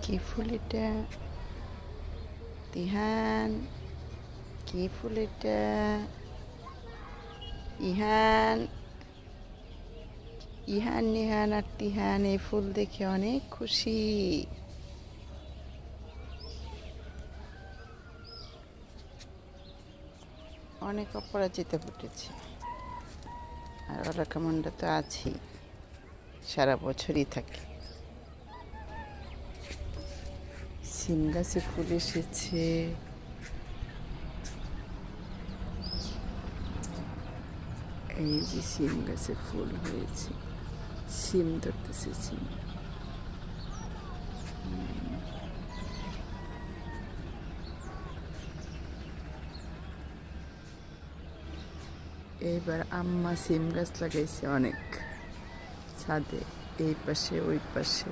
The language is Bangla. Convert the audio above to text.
কি ফুল এটা? তিহান, কি ফুল এটা? ইহান, ইহান নিহান আর তিহান এই ফুল দেখে অনেক খুশি। অনেক অপরাজিতা ফুটেছে, আর অলকামন্ডা তো আছেই, সারা বছরই থাকে। সিম গাছে ফুল এসেছে, এই যে সিম গাছে ফুল হয়েছে, সিম ধরতেছে সিম। এইবার আম্মা সিম গাছ লাগাইছে অনেক ছাদে, এই পাশে ওই পাশে।